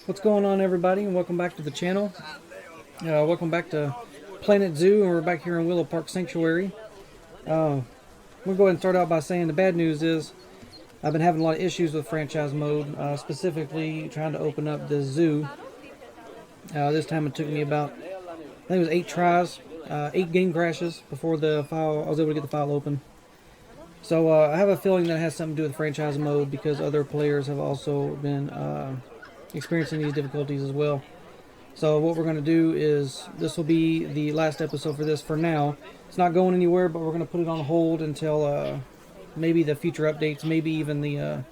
What's going on, everybody, and welcome back to the channel. Welcome back to Planet Zoo, and we're back here in Willow Park Sanctuary. We'll go ahead and start out by saying the bad news is I've been having a lot of issues with franchise mode, specifically trying to open up the zoo. This time it took me about, I think it was 8 tries, 8 game crashes before I was able to get the file open. So I have a feeling that it has something to do with franchise mode because other players have also been experiencing these difficulties as well. So what we're going to do is, this will be the last episode for this for now. It's not going anywhere, but we're going to put it on hold until maybe the future updates, maybe even the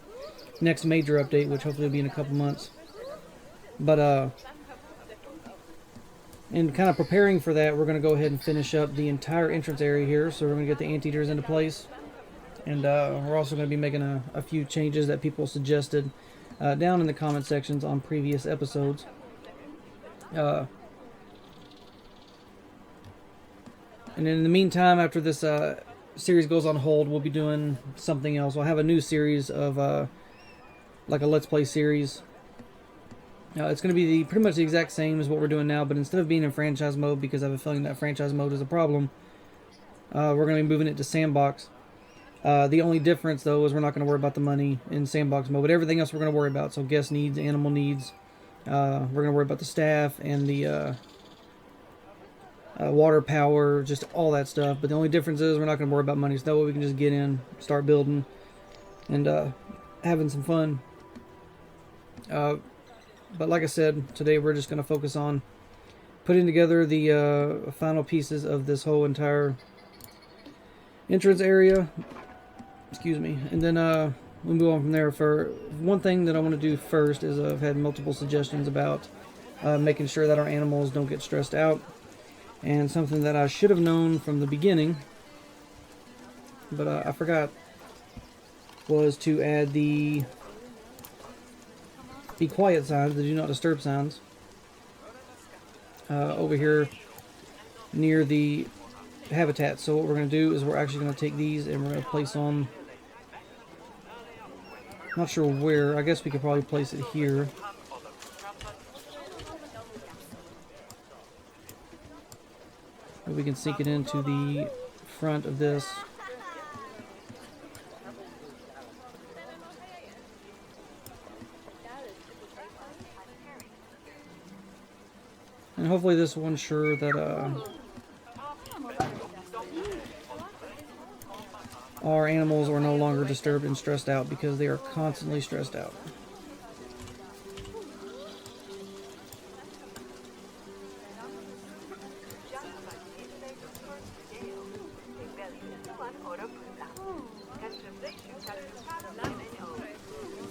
next major update, which hopefully will be in a couple months. But in kind of preparing for that, we're going to go ahead and finish up the entire entrance area here. So we're going to get the anteaters into place. And we're also going to be making a few changes that people suggested down in the comment sections on previous episodes. And then in the meantime, after this series goes on hold, we'll be doing something else. We'll have a new series of like a Let's Play series. It's going to be pretty much the exact same as what we're doing now, but instead of being in franchise mode, because I have a feeling that franchise mode is a problem, we're going to be moving it to sandbox. The only difference, though, is we're not going to worry about the money in sandbox mode, but everything else we're going to worry about. So guest needs, animal needs, we're going to worry about the staff and the water, power, just all that stuff. But the only difference is we're not going to worry about money, so that way we can just get in, start building, and having some fun. But like I said, today we're just going to focus on putting together the final pieces of this whole entire entrance area. Excuse me. And then we'll move on from there. For one thing that I want to do first is I've had multiple suggestions about making sure that our animals don't get stressed out. And something that I should have known from the beginning, but I forgot, was to add the be quiet signs, the do not disturb signs, over here near the habitat. So what we're going to do is we're actually going to take these and we're going to place on, not sure where, I guess we could probably place it here. We can sink it into the front of this. And hopefully this will ensure that our animals are no longer disturbed and stressed out, because they are constantly stressed out.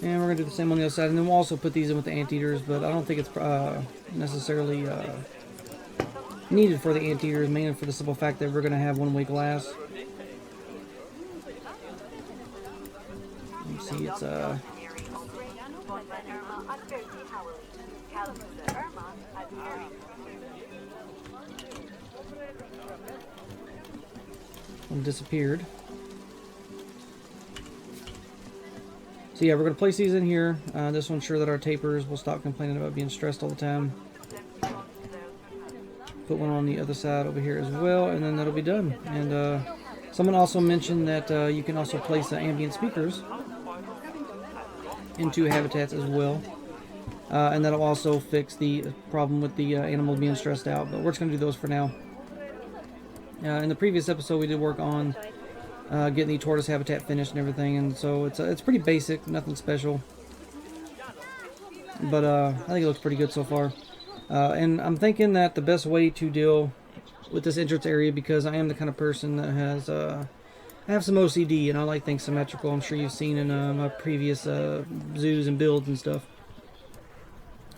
And we're going to do the same on the other side, and then we'll also put these in with the anteaters, but I don't think it's necessarily needed for the anteaters, mainly for the simple fact that we're going to have 1 week last. You see, it's one disappeared. So yeah, we're going to place these in here. This will ensure that our tapers will stop complaining about being stressed all the time. Put one on the other side over here as well, and then that'll be done. And someone also mentioned that you can also place ambient speakers into habitats as well. And that'll also fix the problem with the animals being stressed out. But we're just going to do those for now. In the previous episode, we did work on getting the tortoise habitat finished and everything, and so it's pretty basic, nothing special, but I think it looks pretty good so far. And I'm thinking that the best way to deal with this entrance area, because I am the kind of person that has I have some OCD and I like things symmetrical. I'm sure you've seen in my previous zoos and builds and stuff.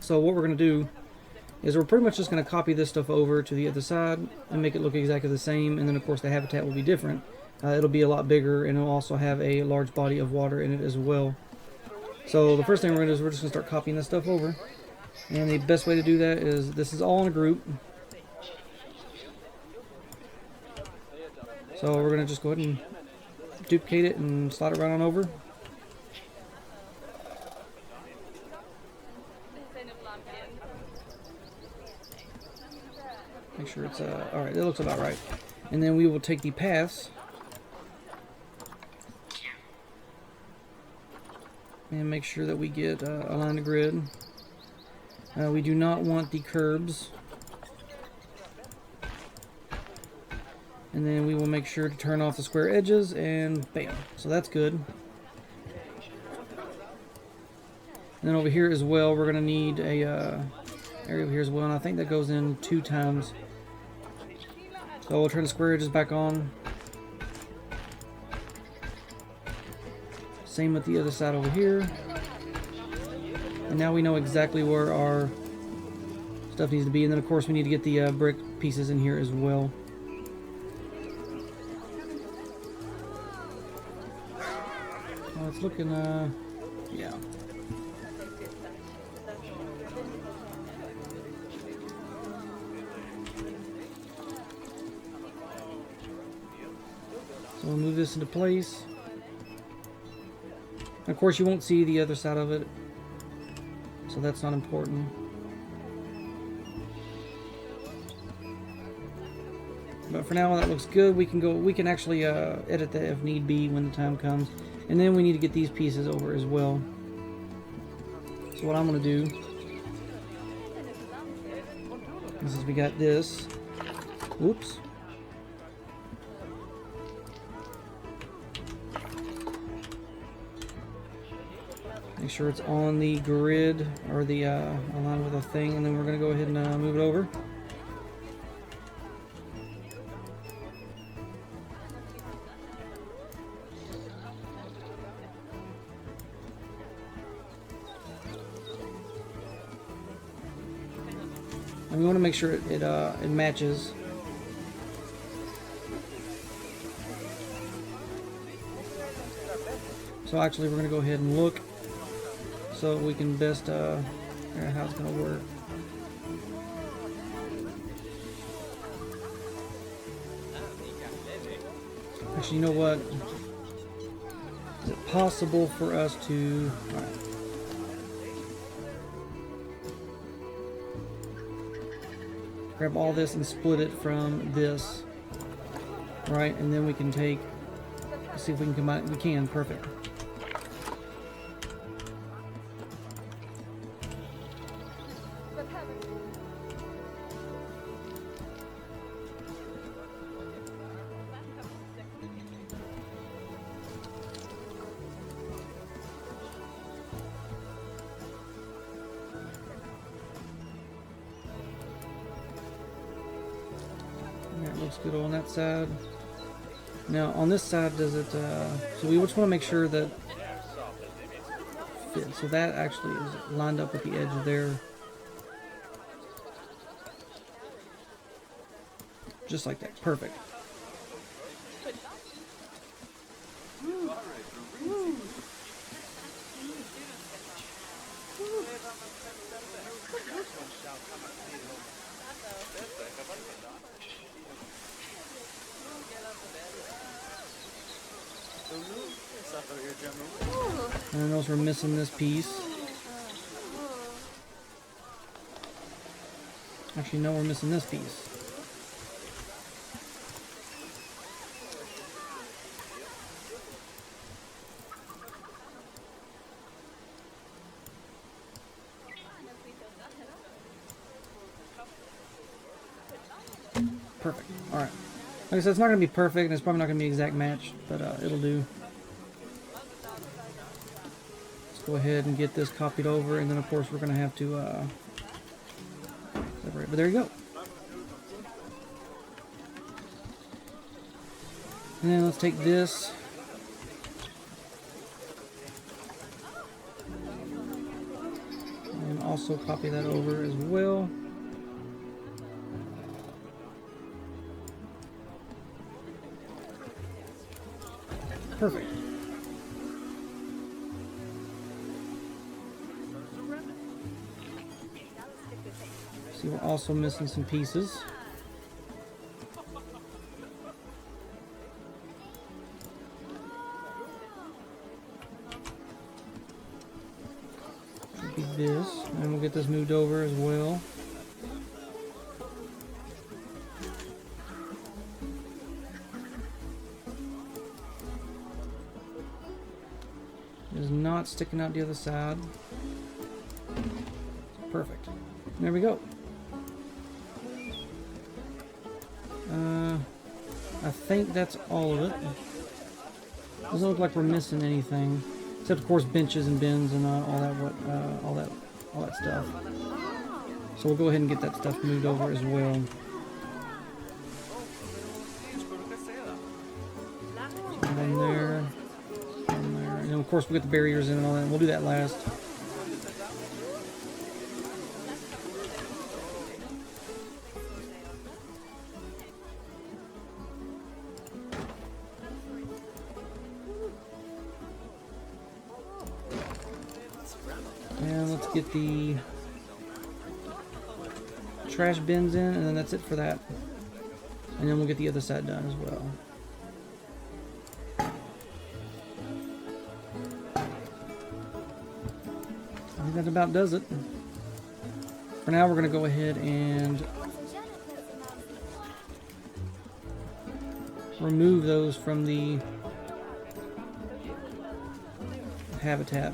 So what we're going to do is we're pretty much just going to copy this stuff over to the other side and make it look exactly the same, and then of course the habitat will be different. It'll be a lot bigger, and it'll also have a large body of water in it as well. So the first thing we're going to do is we're just going to start copying this stuff over. And the best way to do that is, this is all in a group. So we're going to just go ahead and duplicate it and slide it right on over. Make sure it's alright, that looks about right. And then we will take the paths and make sure that we get align the grid. We do not want the curbs. And then we will make sure to turn off the square edges, and bam. So that's good. And then over here as well, we're going to need a area over here as well, and I think that goes in 2 times. So we'll turn the square edges back on. Same with the other side over here. And now we know exactly where our stuff needs to be. And then of course we need to get the brick pieces in here as well. Oh, it's looking, yeah. So we'll move this into place. And of course you won't see the other side of it, so that's not important. But for now that looks good. We can actually edit that if need be when the time comes. And then we need to get these pieces over as well. So what I'm going to do is we got this. Whoops. Make sure it's on the grid or the aligned with a thing, and then we're going to go ahead and move it over. And we want to make sure it matches. So actually, we're going to go ahead and look so we can best figure out how it's going to work. Actually, you know what? Is it possible for us to? All right. Grab all this and split it from this, right? And then we can take, let's see if we can combine. We can, perfect. That looks good on that side. Now on this side, does it? So we just want to make sure that fits. So that actually is lined up with the edge there, just like that. Perfect. And I notice we're missing this piece. Actually, no, we're missing this piece. Perfect. Alright. Like I said, it's not going to be perfect, and it's probably not going to be exact match, but it'll do. Let's go ahead and get this copied over, and then of course we're going to have to separate. But there you go. And then let's take this. And also copy that over as well. Perfect. See, we're also missing some pieces. Should be this, and we'll get this moved over as well. It is not sticking out the other side. Perfect. There we go. I think that's all of it. Doesn't look like we're missing anything, except of course benches and bins and all that stuff. So we'll go ahead and get that stuff moved over as well. So in there, and then of course we get the barriers in and all that. And we'll do that last. And let's get the trash bins in, and then that's it for that. And then we'll get the other side done as well. I think that about does it. For now, we're going to go ahead and remove those from the habitat.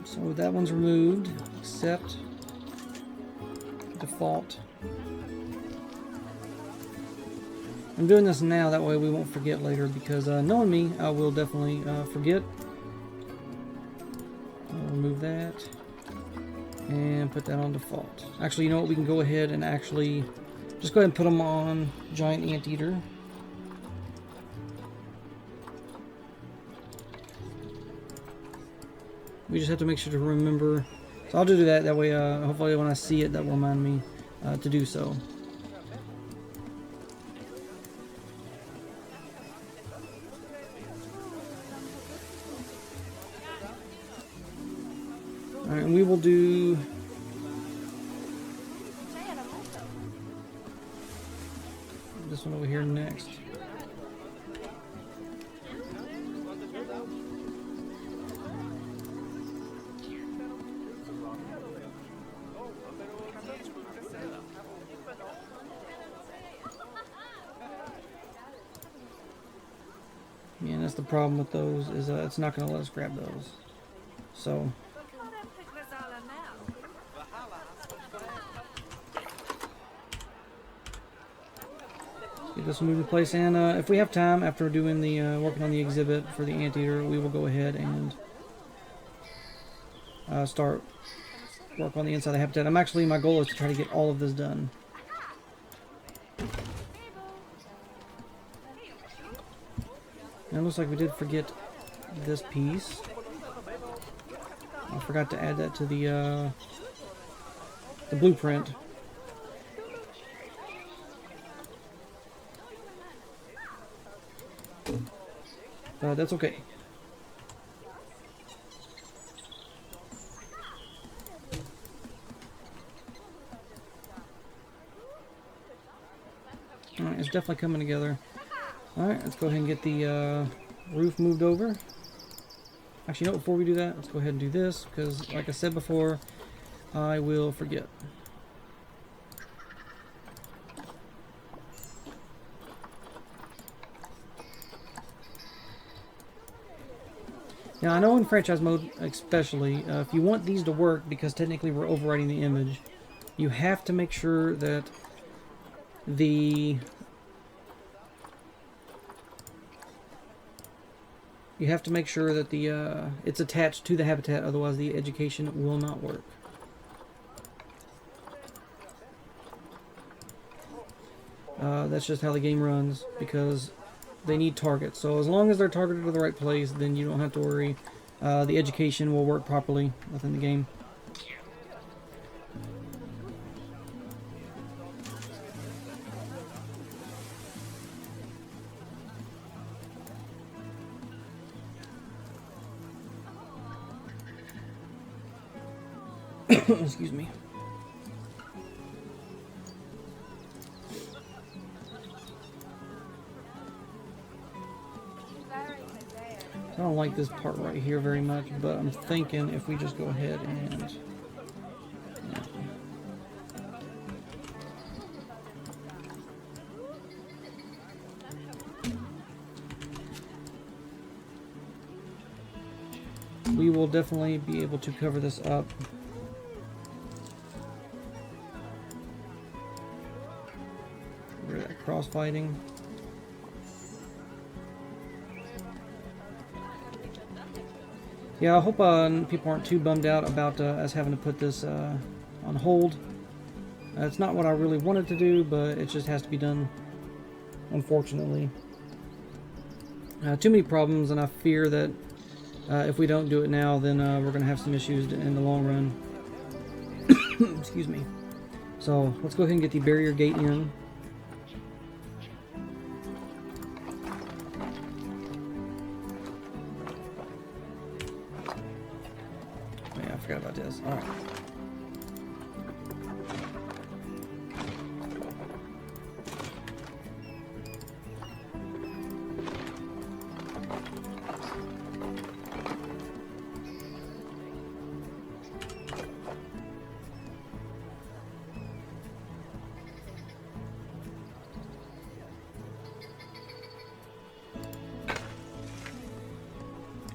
So that one's removed, except default. I'm doing this now, that way we won't forget later, because knowing me, I will definitely forget. I'll remove that and put that on default. Actually, you know what? We can go ahead and actually just go ahead and put them on giant anteater. We just have to make sure to remember. So I'll do that. That way, hopefully, when I see it, that will remind me to do so. All right, and we will do. This one over here next. Yeah, and that's the problem with those, is it's not going to let us grab those. So get this moved in place, and if we have time after doing the working on the exhibit for the anteater, we will go ahead and start work on the inside of the habitat. My goal is to try to get all of this done. And it looks like we did forget this piece. I forgot to add that to the blueprint. But that's okay. Alright, it's definitely coming together. Alright, let's go ahead and get the roof moved over. Actually, no, before we do that, let's go ahead and do this, because like I said before, I will forget. Now, I know in franchise mode especially, if you want these to work, because technically we're overwriting the image, you have to make sure that the it's attached to the habitat, otherwise the education will not work. That's just how the game runs, because they need targets. So as long as they're targeted to the right place, then you don't have to worry. The education will work properly within the game. Excuse me. I don't like this part right here very much, but I'm thinking if we just go ahead and we will definitely be able to cover this up. Get rid of that crossfighting. Yeah, I hope people aren't too bummed out about us having to put this on hold. It's not what I really wanted to do, but it just has to be done, unfortunately. Too many problems, and I fear that if we don't do it now, then we're going to have some issues in the long run. Excuse me. So let's go ahead and get the barrier gate in. Yeah, I forgot about this. All right.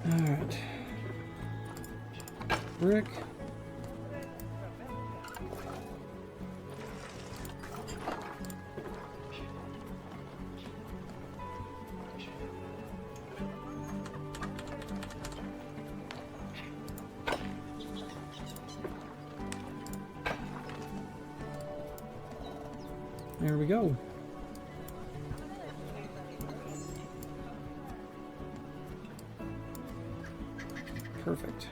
Alright. Brick. There we go. Perfect.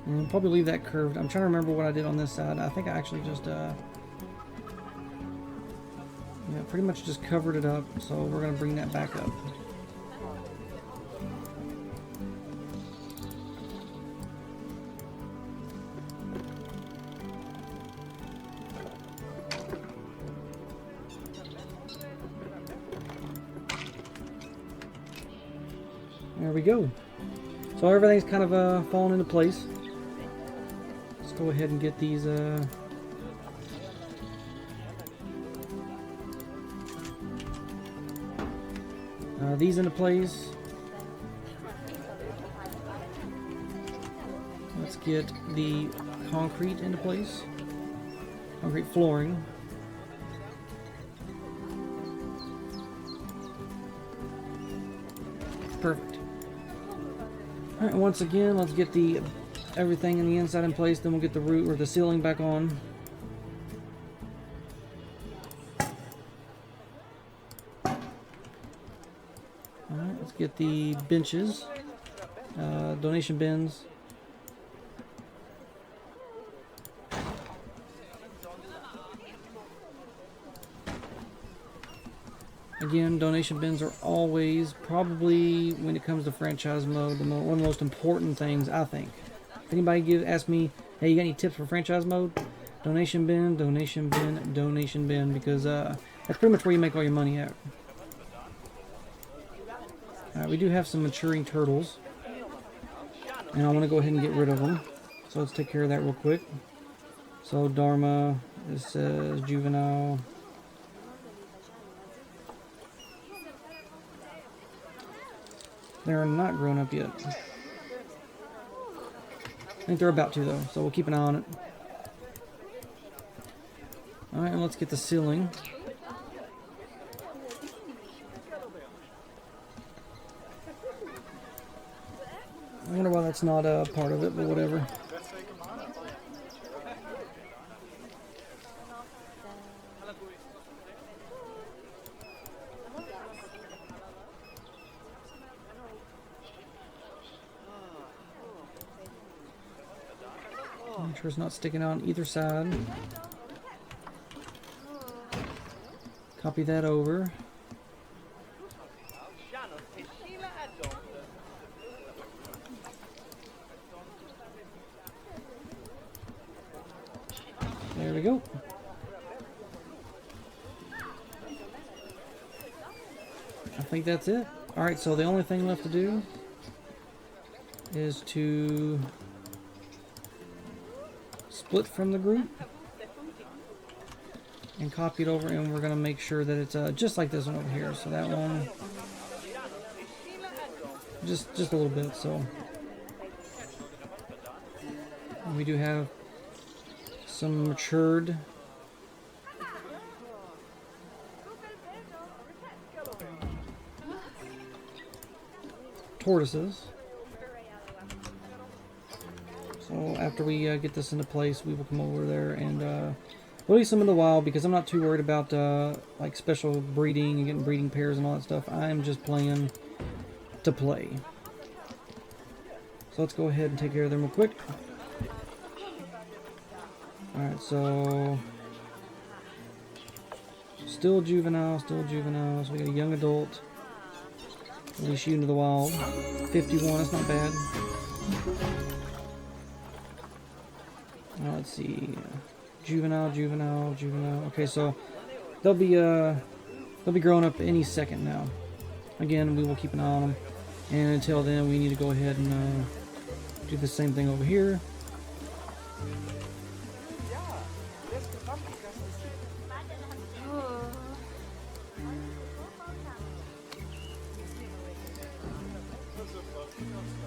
And we'll probably leave that curved. I'm trying to remember what I did on this side. I think I actually just yeah, pretty much just covered it up. So we're going to bring that back up. There we go. So everything's kind of falling into place. Let's go ahead and get these into place. Let's get the concrete into place. Concrete flooring. Perfect. Alright, once again, let's get everything in the inside in place, then we'll get the roof or the ceiling back on. Alright, let's get the benches, donation bins. Again, donation bins are always, probably when it comes to franchise mode, one of the most important things, I think. If anybody asks me, hey, you got any tips for franchise mode? Donation bin, donation bin, donation bin, because that's pretty much where you make all your money at. We do have some maturing turtles, and I want to go ahead and get rid of them. So let's take care of that real quick. So Dharma, this says juvenile. They're not grown up yet. I think they're about to though, so we'll keep an eye on it. Alright, and let's get the ceiling. I wonder why that's not a part of it, but whatever. Make sure it's not sticking out on either side. Copy that over. There we go. I think that's it. Alright, so the only thing left to do is to split from the group and copy it over, and we're going to make sure that it's just like this one over here. So that one, just a little bit. So we do have some matured tortoises. So after we get this into place, we will come over there and release them in the wild, because I'm not too worried about like special breeding and getting breeding pairs and all that stuff. I'm just playing to play. So let's go ahead and take care of them real quick. Alright, so still juvenile, so we got a young adult. Release you into the wild. 51, that's not bad. Now let's see. Juvenile. Okay, so they'll be growing up any second now. Again, we will keep an eye on them, and until then, we need to go ahead and do the same thing over here.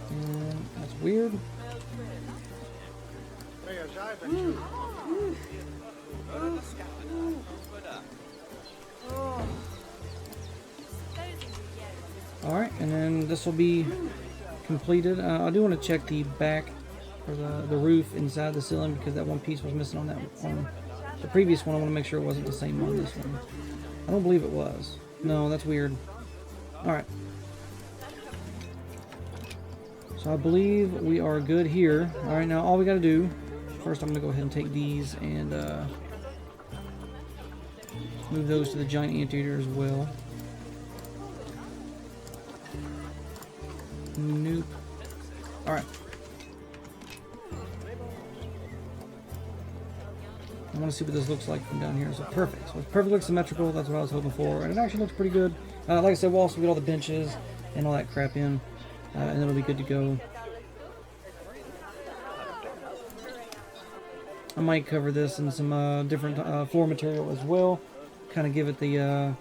And that's weird. Alright, and then this will be completed. I do want to check the back, or the roof inside the ceiling, because that one piece was missing on the previous one. I want to make sure it wasn't the same on this one. I don't believe it was. No, that's weird. Alright. So I believe we are good here. Alright, now all we got to do, first I'm going to go ahead and take these and move those to the giant anteater as well. Nope. Alright. I want to see what this looks like from down here. So perfect. So it's perfectly symmetrical. That's what I was hoping for. And it actually looks pretty good. Like I said, we'll also get all the benches and all that crap in. And it'll be good to go. I might cover this in some different floor material as well. Kind of give it the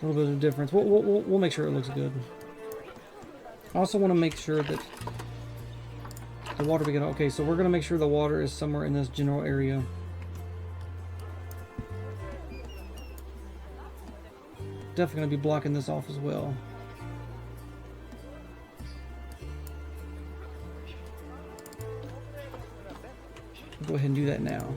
little bit of difference. We'll make sure it looks good. I also want to make sure that the water we get. Okay, so we're going to make sure the water is somewhere in this general area. Definitely going to be blocking this off as well. Go ahead and do that now.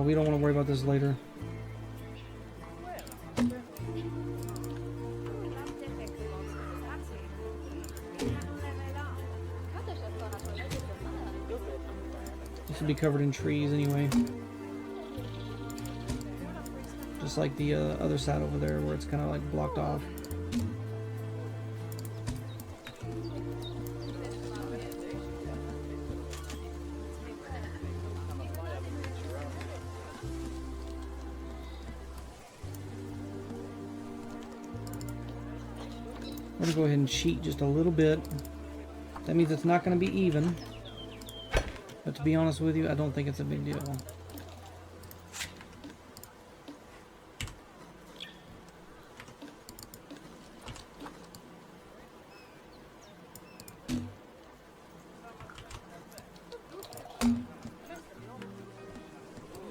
We don't want to worry about this later. This will be covered in trees anyway. Just like the other side over there where it's kind of like blocked off. I'm going to go ahead and cheat just a little bit. That means it's not going to be even. But to be honest with you, I don't think it's a big deal.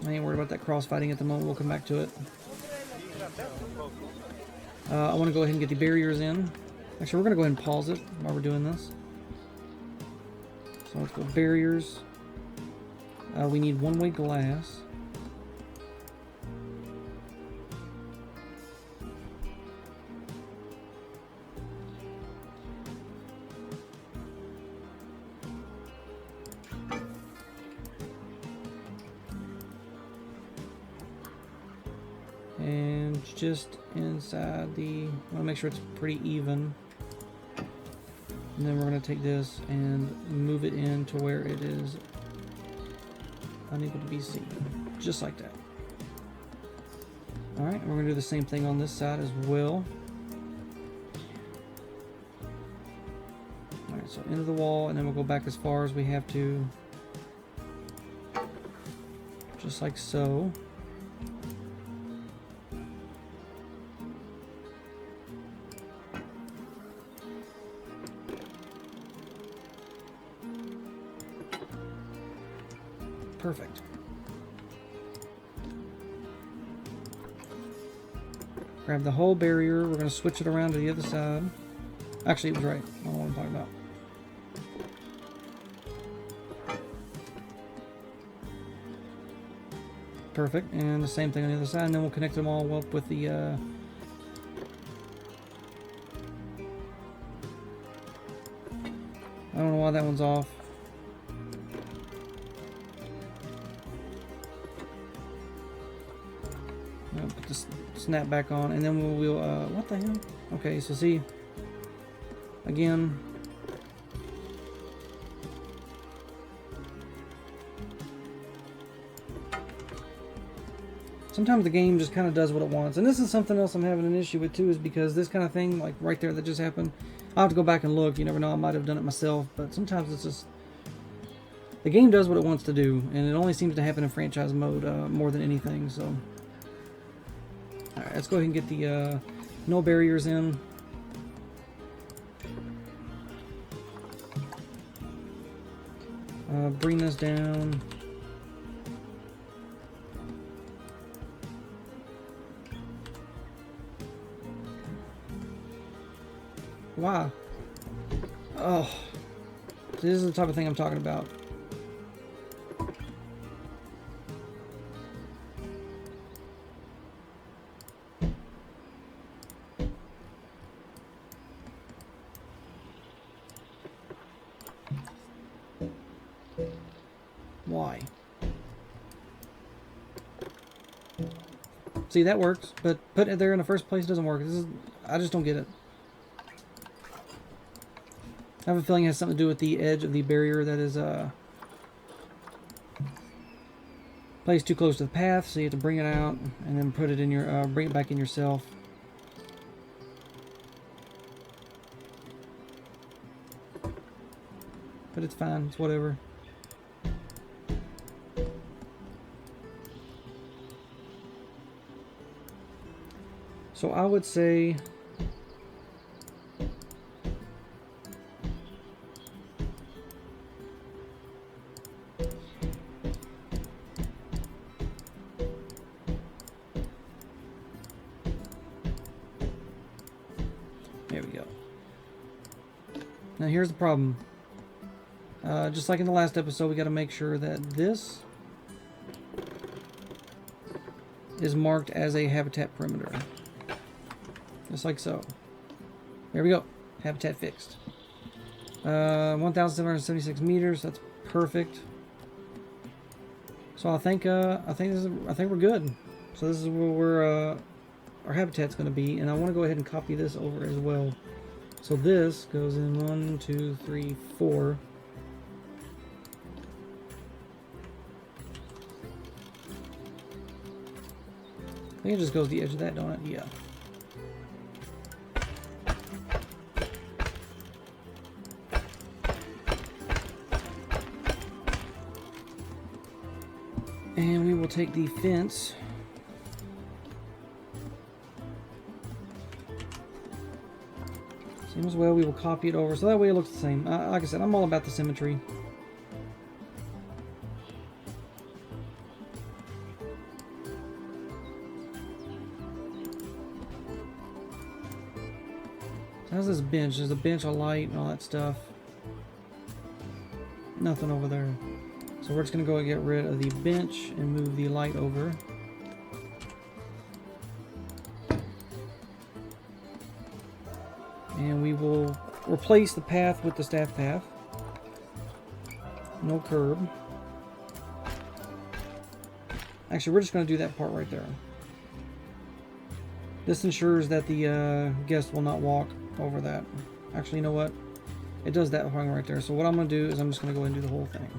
I ain't worried about that crossfighting at the moment. We'll come back to it. I want to go ahead and get the barriers in. Actually, we're going to go ahead and pause it while we're doing this. So let's go barriers. We need one-way glass. And just inside the... I want to make sure it's pretty even. And then we're going to take this and move it in to where it is unable to be seen. Just like that. Alright, we're going to do the same thing on this side as well. Alright, so into the wall, and then we'll go back as far as we have to. Just like so. Perfect. Grab the whole barrier. We're going to switch it around to the other side. Actually, it was right. I don't know what I'm talking about. Perfect. And the same thing on the other side. And then we'll connect them all up with the... I don't know why that one's off. Put the snap back on, and then we'll what the hell? Okay, so see, again, sometimes the game just kind of does what it wants, and this is something else I'm having an issue with too, is because this kind of thing, like right there that just happened, I'll have to go back and look. You never know, I might have done it myself, but sometimes it's just the game does what it wants to do, and it only seems to happen in franchise mode more than anything. So. Alright, let's go ahead and get the no barriers in. Bring this down. Wow. Oh. This is the type of thing I'm talking about. Why? See, that works, but putting it there in the first place doesn't work. I just don't get it. I have a feeling it has something to do with the edge of the barrier that is placed too close to the path, so you have to bring it out and then put it in your bring it back in yourself. But it's fine. It's whatever. So I would say there we go. Now here's the problem. Just like in the last episode, we got to make sure that this is marked as a habitat perimeter. Just like so. There we go. Habitat fixed. 1,776 meters. That's perfect. So I think we're good. So this is where our habitat's going to be, and I want to go ahead and copy this over as well. So this goes in 1, 2, 3, 4. I think it just goes the edge of that, don't it? Yeah. And we will take the fence. Same as well, we will copy it over so that way it looks the same. Like I said, I'm all about the symmetry. How's this bench? There's a bench, a light, and all that stuff. Nothing over there. So we're just going to go and get rid of the bench and move the light over. And we will replace the path with the staff path. No curb. Actually, we're just going to do that part right there. This ensures that the guest will not walk over that. Actually, you know what? It does that thing right there. So what I'm going to do is I'm just going to go ahead and do the whole thing.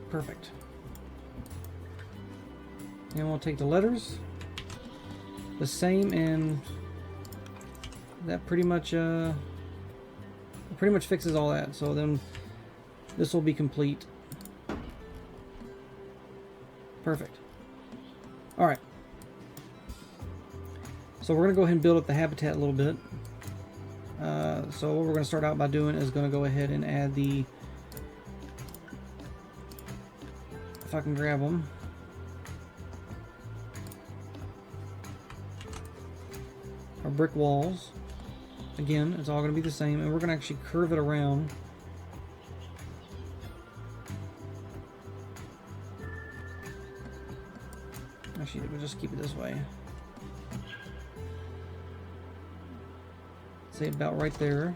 Perfect. And we'll take the letters, the same, and that pretty much fixes all that. So then this will be complete. Perfect. All right. So we're gonna go ahead and build up the habitat a little bit. So what we're gonna start out by doing is gonna go ahead and add the, if I can grab them. Our brick walls. Again, it's all going to be the same, and we're going to actually curve it around. Actually, we'll just keep it this way. Say about right there.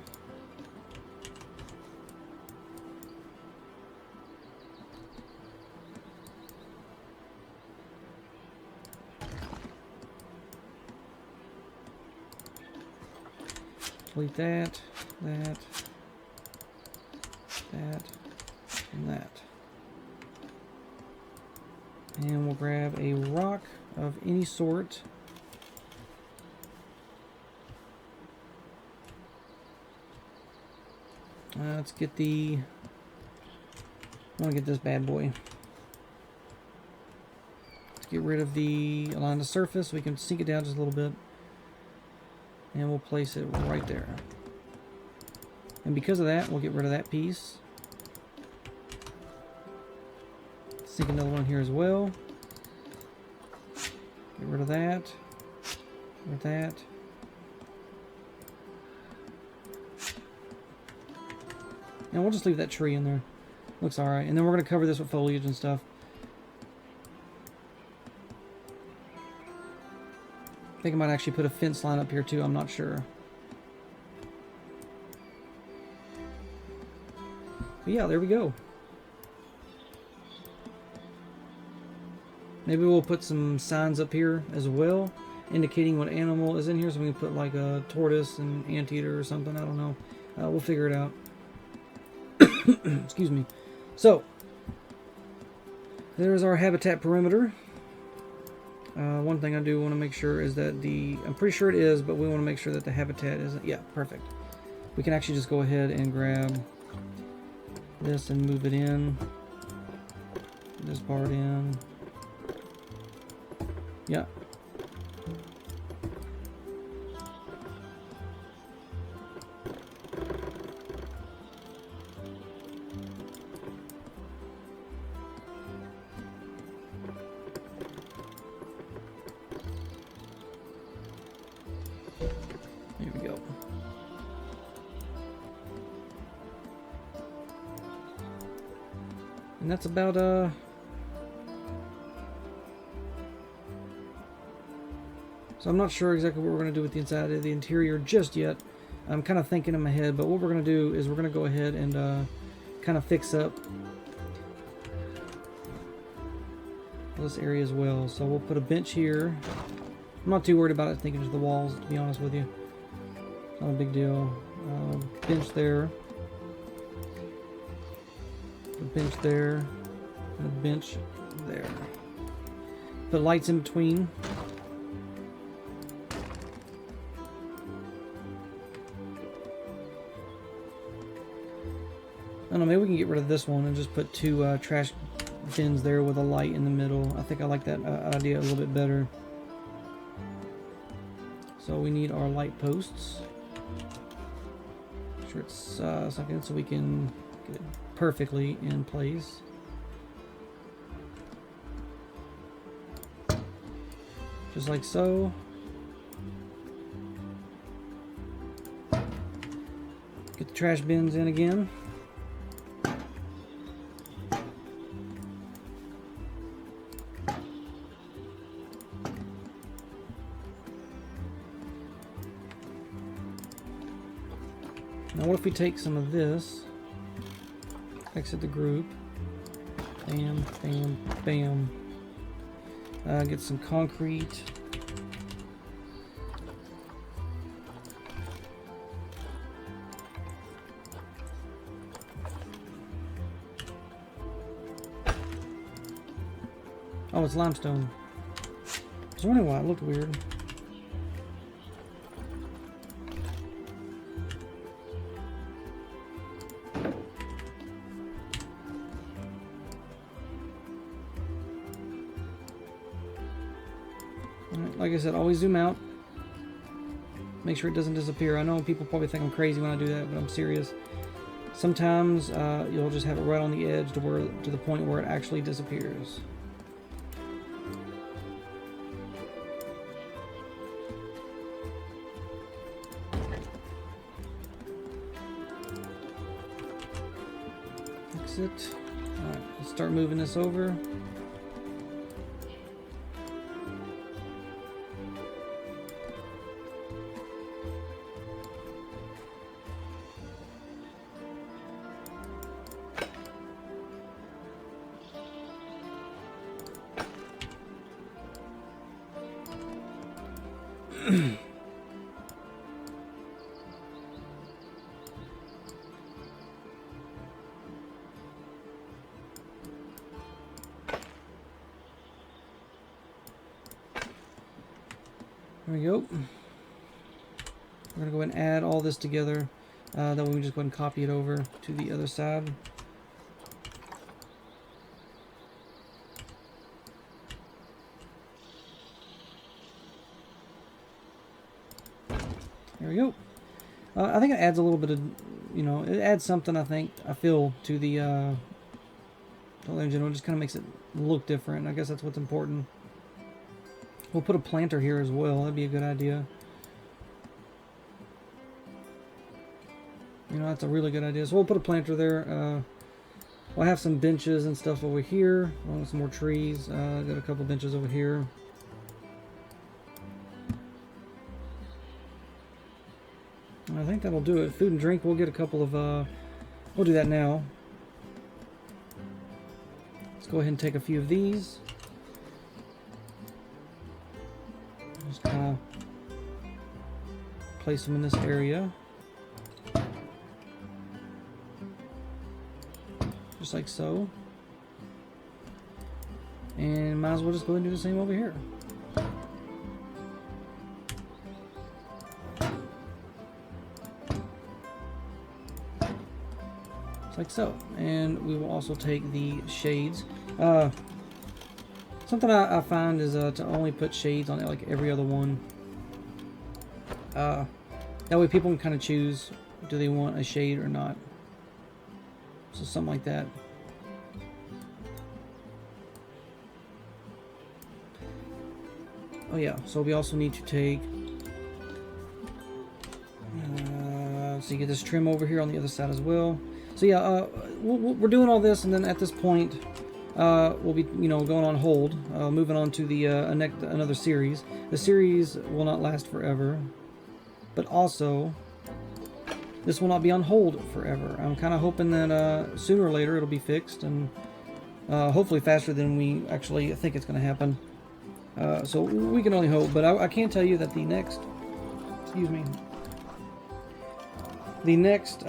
Delete that, that, and that. And we'll grab a rock of any sort. Let's get the, I want to get this bad boy. Let's get rid of the, align the surface so we can sink it down just a little bit. And we'll place it right there. And because of that, we'll get rid of that piece. Sink another one here as well. Get rid of that. Get rid of that. And we'll just leave that tree in there. Looks alright. And then we're going to cover this with foliage and stuff. I think I might actually put a fence line up here too, I'm not sure. But yeah, there we go. Maybe we'll put some signs up here as well, indicating what animal is in here, so we can put like a tortoise and anteater or something, I don't know. We'll figure it out. Excuse me. So, there's our habitat perimeter. One thing I do want to make sure is that I'm pretty sure it is, but we want to make sure that the habitat isn't, yeah, perfect. We can actually just go ahead and grab this and move it in. This part in. Yeah. And that's about, so I'm not sure exactly what we're going to do with the inside of the interior just yet. I'm kind of thinking in my head, but what we're going to do is we're going to go ahead and kind of fix up this area as well. So we'll put a bench here. I'm not too worried about it thinking to the walls, to be honest with you. Not a big deal. Bench there. A bench there, and a bench there. Put lights in between. I don't know, maybe we can get rid of this one and just put two trash bins there with a light in the middle. I think I like that idea a little bit better. So we need our light posts. Make sure it's something so we can get it perfectly in place. Just like so. Get the trash bins in again. Now what if we take some of this, exit the group, bam, bam, bam, get some concrete. Oh, it's limestone. I was wondering why it looked weird. Like I said, always zoom out. Make sure it doesn't disappear. I know people probably think I'm crazy when I do that, but I'm serious. Sometimes you'll just have it right on the edge to the point where it actually disappears. Exit. Alright, let's start moving this over. There we go. We're going to go ahead and add all this together. That way we just go ahead and copy it over to the other side. There we go. I think it adds a little bit of, you know, it adds something, I feel, to the engine. It just kind of makes it look different. I guess that's what's important. We'll put a planter here as well. That'd be a good idea. You know, that's a really good idea. So we'll put a planter there. We'll have some benches and stuff over here. Along with some more trees. Got a couple benches over here. I think that'll do it. Food and drink, we'll get a couple of... we'll do that now. Let's go ahead and take a few of these. Just kind of place them in this area. Just like so. And might as well just go ahead and do the same over here. Just like so. And we will also take the shades. Something I find is to only put shades on it, like every other one. That way people can kind of choose, do they want a shade or not. So something like that. Oh yeah, so we also need to take... so you get this trim over here on the other side as well. So yeah, we're doing all this, and then at this point... we'll be, you know, going on hold, moving on to the another series. The series will not last forever, but also this will not be on hold forever. I'm kind of hoping that sooner or later it'll be fixed, and hopefully faster than we actually think it's going to happen. So we can only hope, but I can tell you that the next, excuse me, the next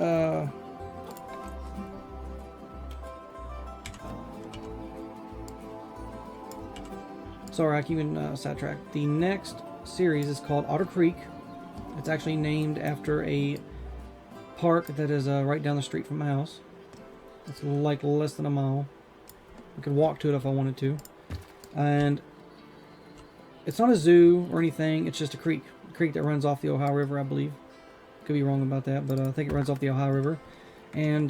sorry, I keep getting sidetracked. The next series is called Otter Creek. It's actually named after a park that is right down the street from my house. It's like less than a mile. I could walk to it if I wanted to. And it's not a zoo or anything. It's just a creek that runs off the Ohio River, I believe. Could be wrong about that, but I think it runs off the Ohio River. And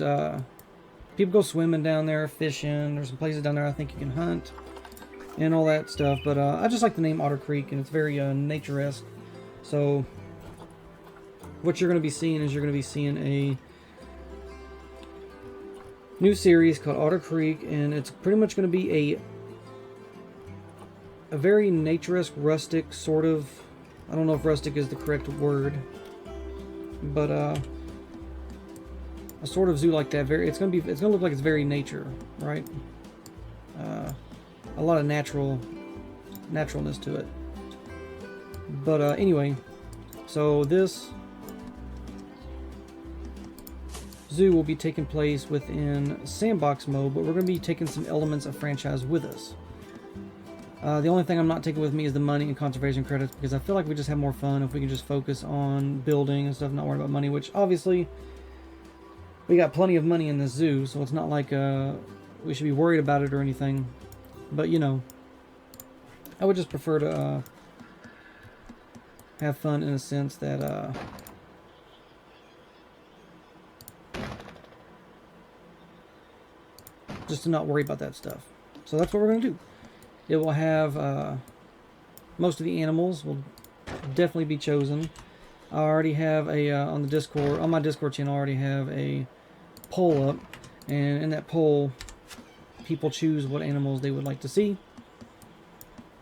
people go swimming down there, fishing. There's some places down there I think you can hunt and all that stuff. But I just like the name Otter Creek, and it's very nature-esque. So what you're going to be seeing is you're going to be seeing a new series called Otter Creek, and it's pretty much going to be a very nature-esque, rustic sort of. I don't know if rustic is the correct word, but a sort of zoo like that, it's gonna look like it's very nature, right? A lot of naturalness to it. But anyway, so this zoo will be taking place within sandbox mode, but we're going to be taking some elements of franchise with us. The only thing I'm not taking with me is the money and conservation credits, because I feel like we just have more fun if we can just focus on building and stuff, not worry about money, which obviously we got plenty of money in this zoo, so it's not like we should be worried about it or anything. But you know, I would just prefer to have fun in a sense that just to not worry about that stuff. So that's what we're going to do. It will have most of the animals will definitely be chosen. I already have a on my Discord channel, I already have a poll up, and in that poll people choose what animals they would like to see,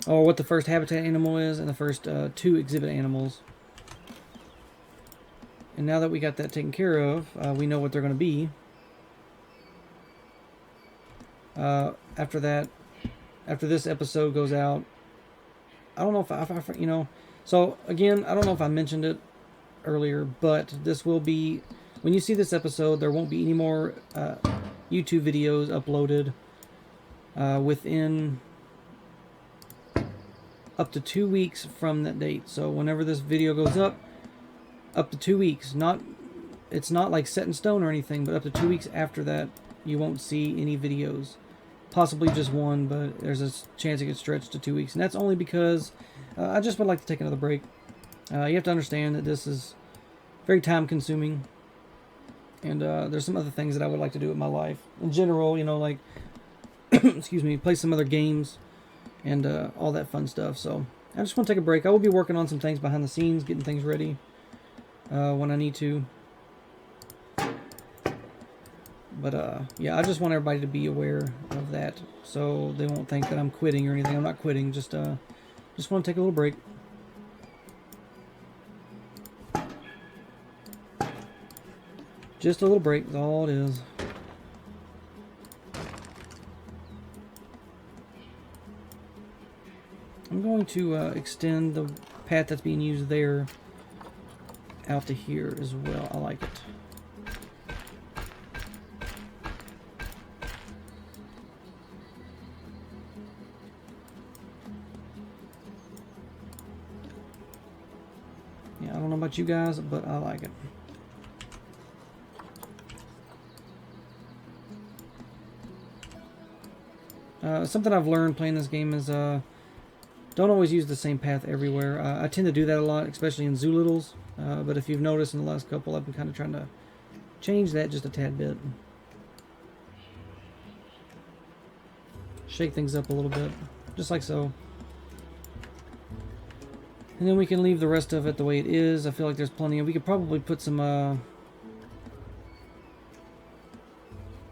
or what the first habitat animal is, and the first 2 exhibit animals. And now that we got that taken care of, we know what they're going to be. After that, after this episode goes out, I don't know if I you know, so again, I don't know if I mentioned it earlier, but this will be, when you see this episode, there won't be any more YouTube videos uploaded within up to 2 weeks from that date. So whenever this video goes up to 2 weeks, it's not like set in stone or anything, but up to 2 weeks after that, you won't see any videos. Possibly just one, but there's a chance it gets stretched to 2 weeks, and that's only because I just would like to take another break. You have to understand that this is very time consuming, and there's some other things that I would like to do in my life in general, you know, like excuse me, play some other games and all that fun stuff. So I just want to take a break. I will be working on some things behind the scenes, getting things ready when I need to. But yeah, I just want everybody to be aware of that, so they won't think that I'm quitting or anything. I'm not quitting. Just want to take a little break. Just a little break is all it is. I'm going to extend the path that's being used there out to here as well. I like it. Yeah, I don't know about you guys, but I like it. Something I've learned playing this game is don't always use the same path everywhere. I tend to do that a lot, especially in Zoolittles. But if you've noticed in the last couple, I've been kind of trying to change that just a tad bit. Shake things up a little bit, just like so. And then we can leave the rest of it the way it is. I feel like there's plenty of... We could probably put some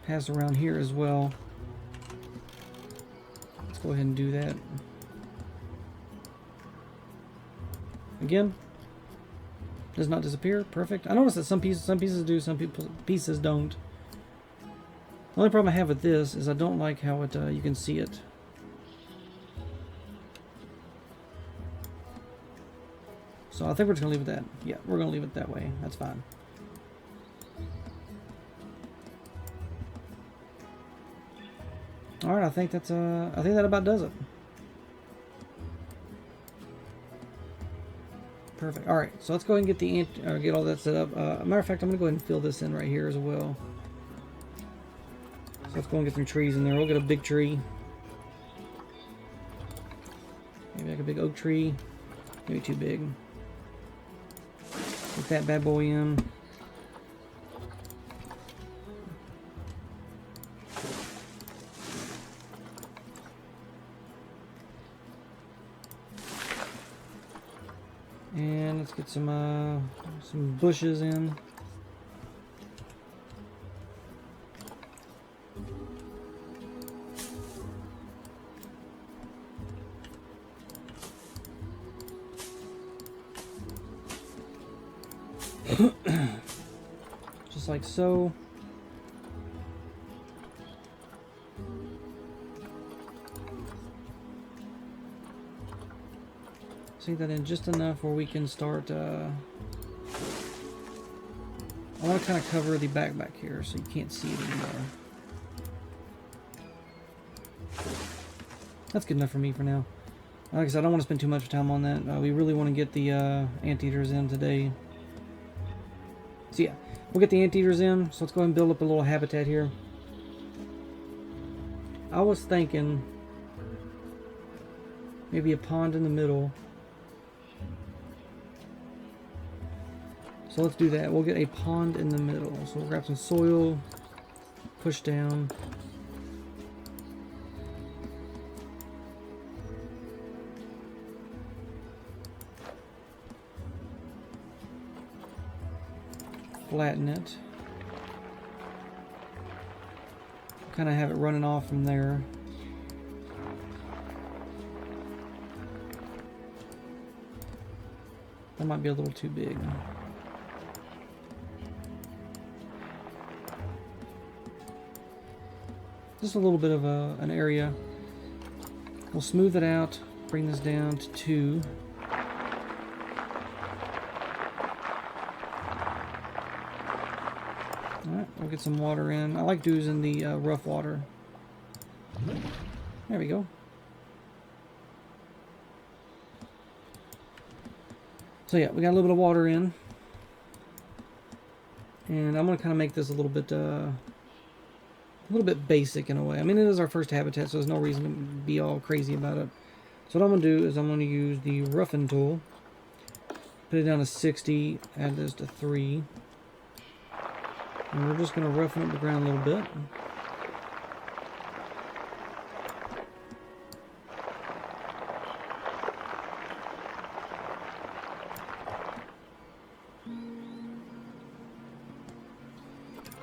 paths around here as well. Let's go ahead and do that. Again, does not disappear. Perfect. I noticed that some pieces do, some pieces don't. The only problem I have with this is I don't like how it you can see it. So I think we're just gonna leave it that. Yeah, we're gonna leave it that way. That's fine. All right, I think that about does it. Perfect. All right, so let's go ahead and get get all that set up. Matter of fact, I'm gonna go ahead and fill this in right here as well. So let's go and get some trees in there. We'll get a big tree. Maybe like a big oak tree. Maybe too big. Get that bad boy in. And let's get some bushes in. Just like so. Sink that in just enough where we can start. I want to kind of cover the back here so you can't see it anymore. That's good enough for me for now. Like I said, I don't want to spend too much time on that. We really want to get the anteaters in today. So yeah, we'll get the anteaters in. So let's go ahead and build up a little habitat here. I was thinking maybe a pond in the middle. So let's do that. We'll get a pond in the middle. So we'll grab some soil, push down. Flatten it. Kind of have it running off from there. That might be a little too big. Just a little bit of an area. We'll smooth it out, bring this down to 2. Alright, we'll get some water in. I like using the rough water. There we go. So yeah, we got a little bit of water in. And I'm going to kind of make this a little bit basic in a way. I mean, it is our first habitat, so there's no reason to be all crazy about it. So what I'm going to do is I'm going to use the roughing tool. Put it down to 60, add this to 3. And we're just going to roughen up the ground a little bit.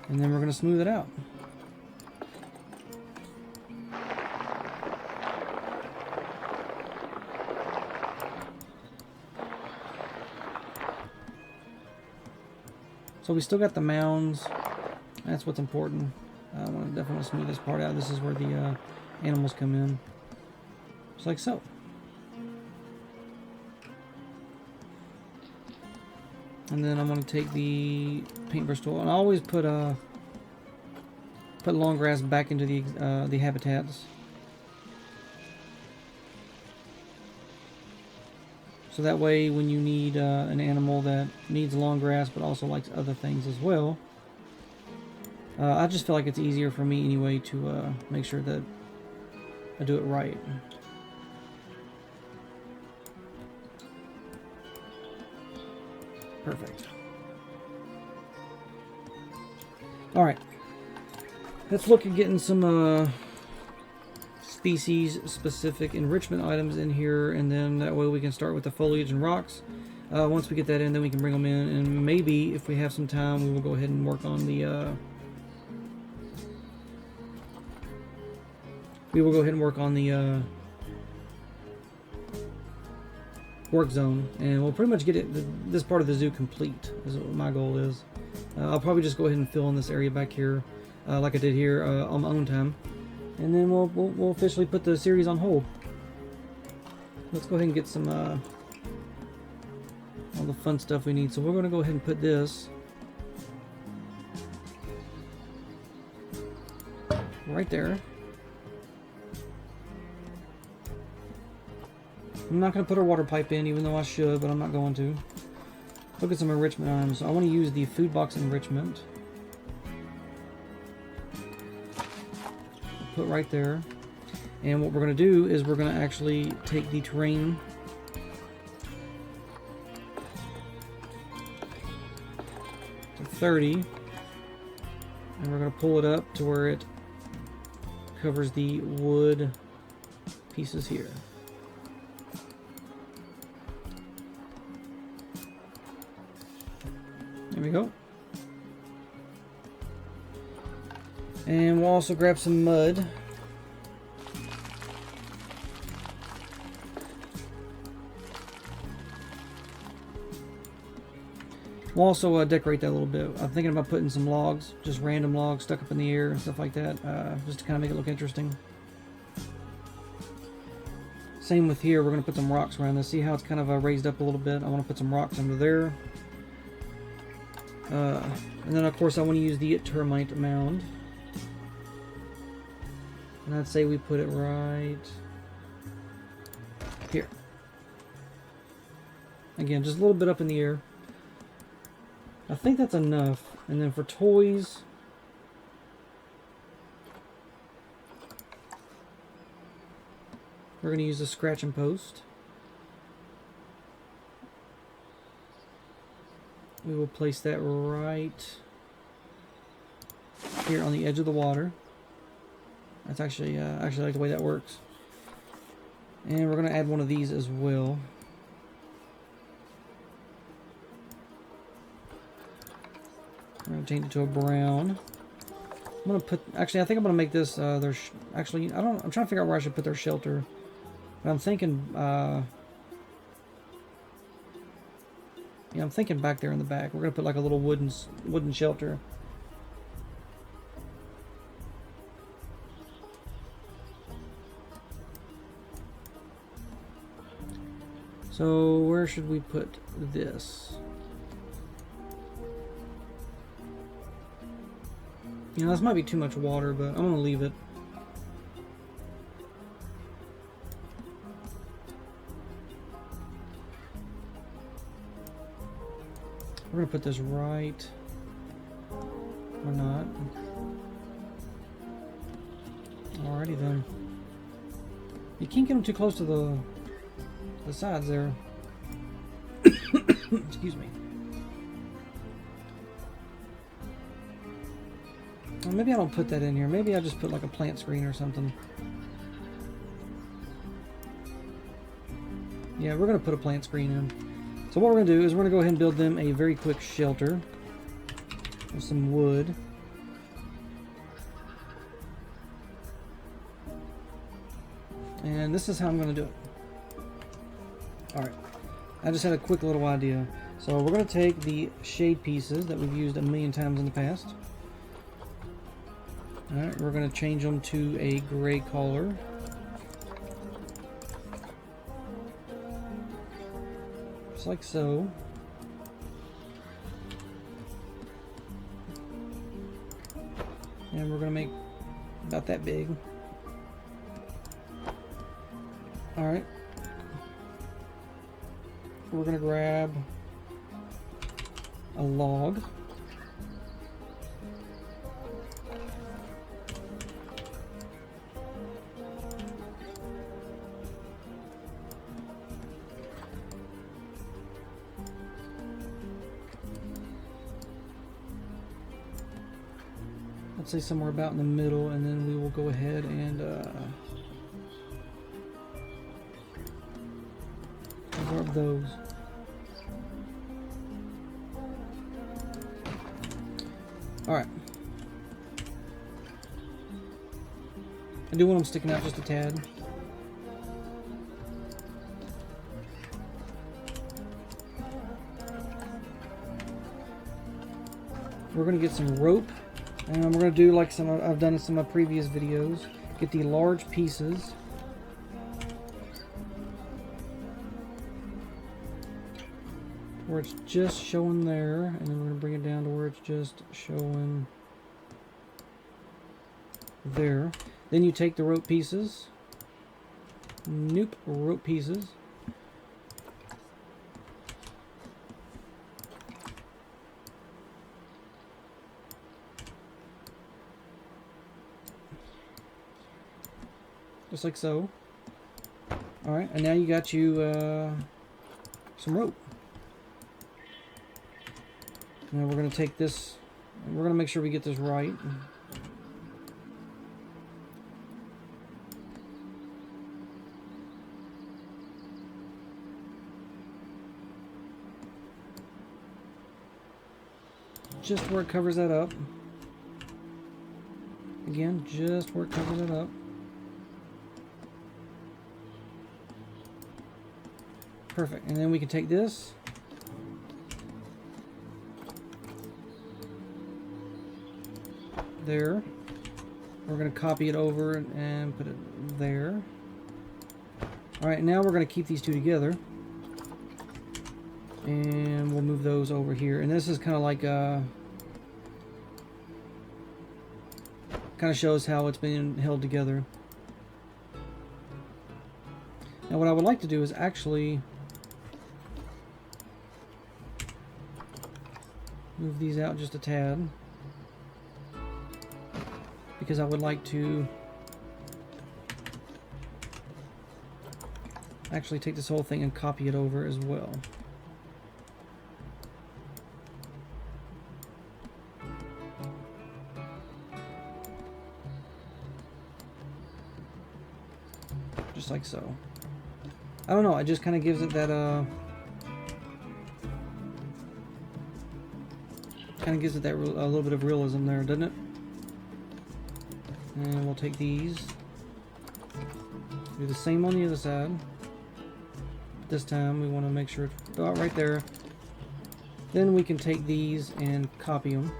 And then we're going to smooth it out. So we still got the mounds. That's what's important. I want to definitely smooth this part out. This is where the animals come in. Just like so. And then I'm going to take the paintbrush tool, and I always put long grass back into the habitats. So that way, when you need an animal that needs long grass but also likes other things as well, I just feel like it's easier for me anyway to make sure that I do it right. Perfect. Alright. Let's look at getting some species-specific enrichment items in here, and then that way we can start with the foliage and rocks. Once we get that in, then we can bring them in, and maybe, if we have some time, we will go ahead and work on the work zone, and we'll pretty much get this part of the zoo complete, is what my goal is. I'll probably just go ahead and fill in this area back here, like I did here on my own time, and then we'll officially put the series on hold. Let's go ahead and get some all the fun stuff we need. So we're going to go ahead and put this right there. I'm not going to put our water pipe in, even though I should, but I'm not going to. Look at some enrichment items. I want to use the food box enrichment. Put right there. And what we're going to do is we're going to actually take the terrain to 30, and we're going to pull it up to where it covers the wood pieces here. There we go. And we'll also grab some mud. We'll also decorate that a little bit. I'm thinking about putting some logs, just random logs stuck up in the air and stuff like that, just to kind of make it look interesting. Same with here. We're going to put some rocks around this. See how it's kind of raised up a little bit? I want to put some rocks under there. And then, of course, I want to use the Termite Mound. And I'd say we put it right here. Again, just a little bit up in the air. I think that's enough. And then for toys, we're going to use the scratch and post. We will place that right here on the edge of the water. That's actually I like the way that works. And we're going to add one of these as well. We're going to change it to a brown. I'm going to put, actually I think I'm going to make this actually I'm trying to figure out where I should put their shelter. But I'm thinking yeah, I'm thinking back there in the back. We're going to put like a little wooden shelter. So where should we put this? You know, this might be too much water, but I'm going to leave it. We're going to put this right, or not. Alrighty then. You can't get them too close to the sides there. Excuse me. Well, maybe I don't put that in here. Maybe I just put like a plant screen or something. Yeah, we're going to put a plant screen in. So what we're going to do is we're going to go ahead and build them a very quick shelter with some wood. And this is how I'm going to do it. Alright, I just had a quick little idea. So we're going to take the shade pieces that we've used a million times in the past. Alright, we're going to change them to a gray color. Just like so. And we're going to make about that big. Alright. We're going to grab a log. Let's say somewhere about in the middle, and then we will go ahead and absorb those. Alright. I do want them sticking out just a tad. We're going to get some rope. And we're going to do like I've done in some of my previous videos. Get the large pieces. Where it's just showing there. And then we're going to bring it down to where it's just showing there. Then you take the rope pieces. Nope, rope pieces. Just like so. Alright, and now you got you some rope. Now we're going to take this, and we're going to make sure we get this right. Just where it covers that up. Again, just where it covers it up. Perfect. And then we can take this. There. We're going to copy it over and put it there. Alright, now we're going to keep these two together. And we'll move those over here. And this is kind of like kind of shows how it's been held together. Now what I would like to do is actually move these out just a tad, because I would like to actually take this whole thing and copy it over as well. Just like so. I don't know, it just kind of gives it that a little bit of realism there, doesn't it? And we'll take these, do the same on the other side. This time we want to make sure it's about right there. Then we can take these and copy them.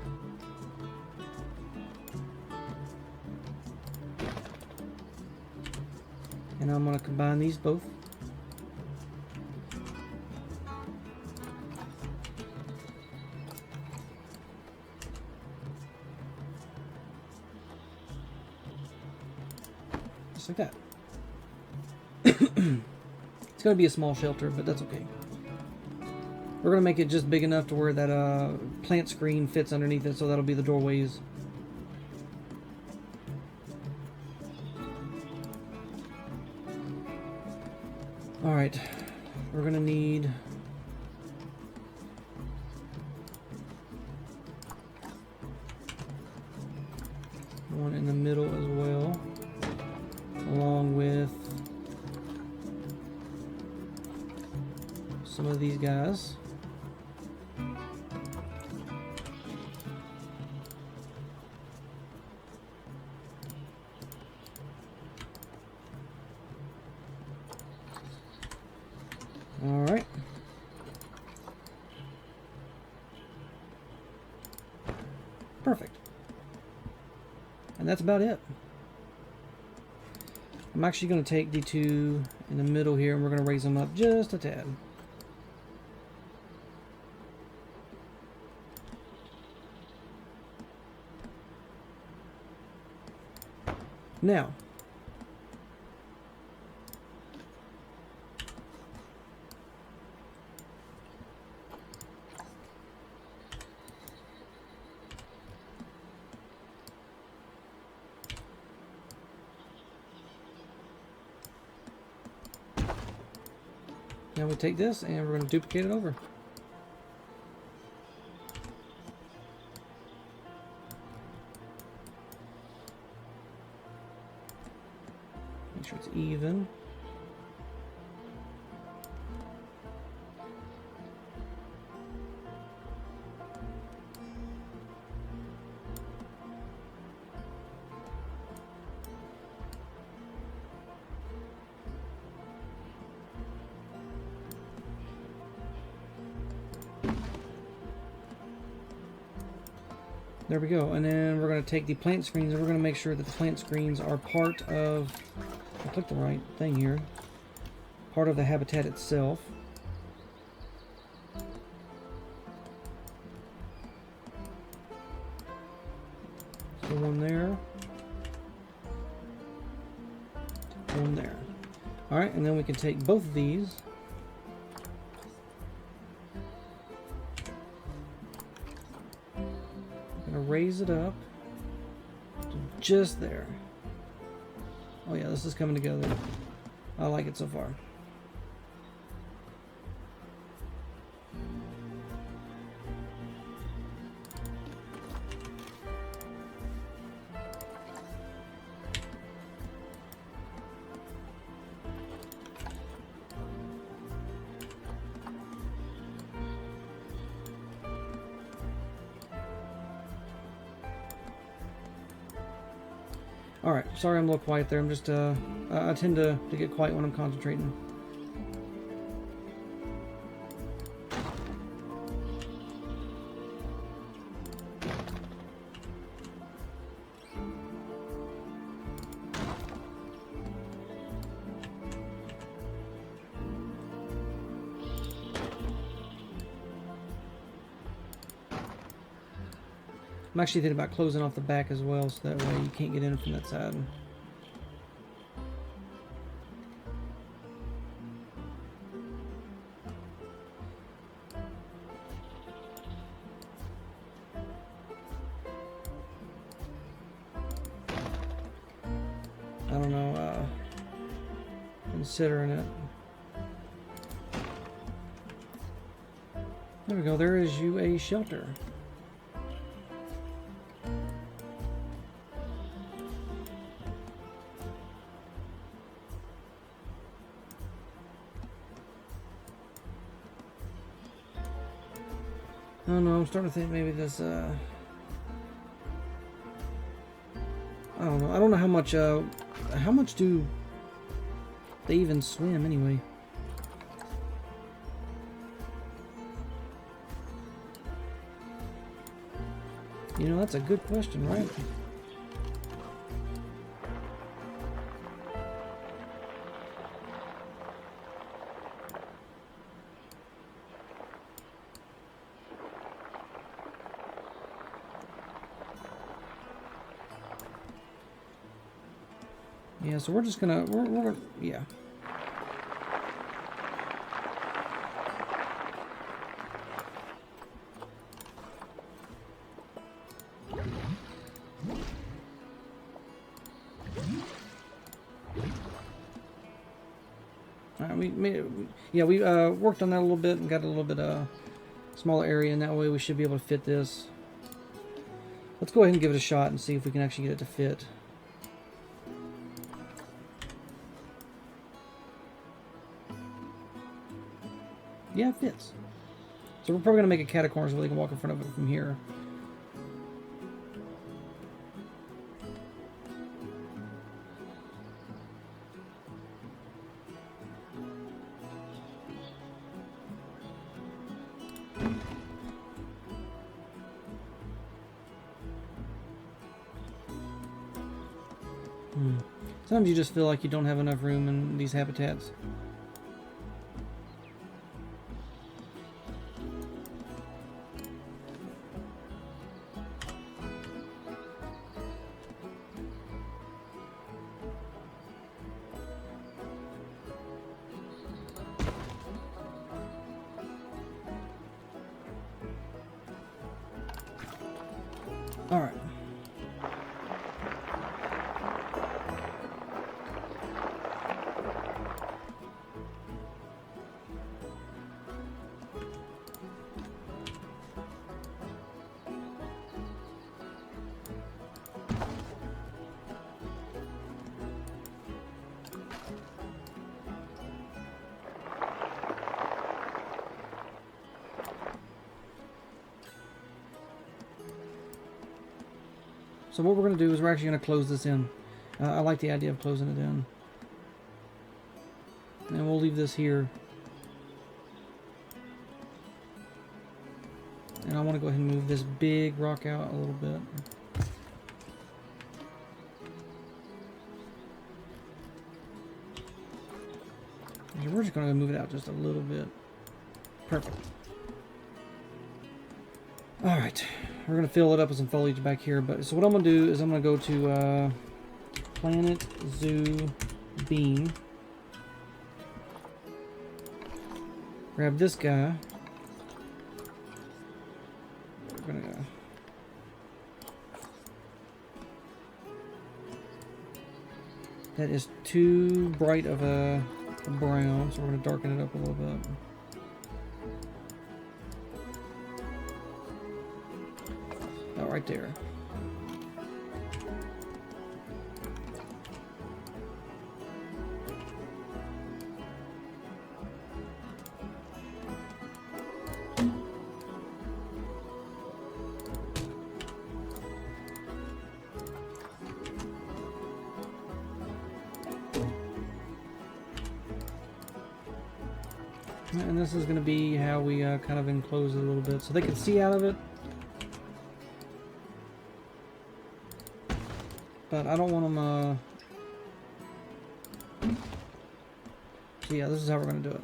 And I'm going to combine these both. Just like that. It's going to be a small shelter, but that's okay. We're going to make it just big enough to where that plant screen fits underneath it, so that'll be the doorways. Alright, we're going to need one in the middle as well, along with some of these guys. All right. Perfect. And that's about it. I'm actually going to take the two in the middle here and we're going to raise them up just a tad. Now, we take this and we're going to duplicate it over. Make sure it's even. There we go, and then we're going to take the plant screens and we're going to make sure that the plant screens are part of, I clicked the right thing here, part of the habitat itself. So one there, one there. Alright, and then we can take both of these. Raise it up to just there. Oh yeah, this is coming together. I like it so far. Alright, sorry I'm a little quiet there. I'm just, I tend to get quiet when I'm concentrating. I'm actually thinking about closing off the back as well, so that way you can't get in from that side. I don't know, considering it. There we go, there is you a shelter. I don't know, I'm starting to think maybe this, I don't know. I don't know how much do they even swim anyway? You know, that's a good question, right? Yeah, so we're just gonna, yeah. We worked on that a little bit and got a little bit smaller area, and that way we should be able to fit this. Let's go ahead and give it a shot and see if we can actually get it to fit. Yeah, it fits. So we're probably going to make a catacorn so they can walk in front of it from here. Sometimes you just feel like you don't have enough room in these habitats. All right. So what we're going to do is we're actually going to close this in. I like the idea of closing it in. And we'll leave this here. And I want to go ahead and move this big rock out a little bit. And we're just going to move it out just a little bit. Perfect. Alright. We're going to fill it up with some foliage back here. But so what I'm going to do is I'm going to go to Planet Zoo Bean. Grab this guy. We're going to that is too bright of a brown, so we're going to darken it up a little bit. Right there. And this is going to be how we kind of enclose it a little bit so they can see out of it. But I don't want them, so yeah, this is how we're going to do it.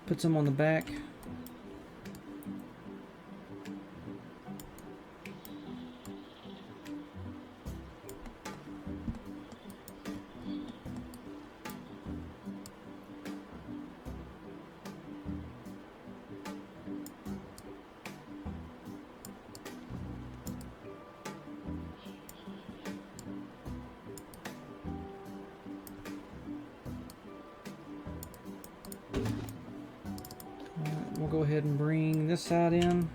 Put some on the back. We'll go ahead and bring this side in.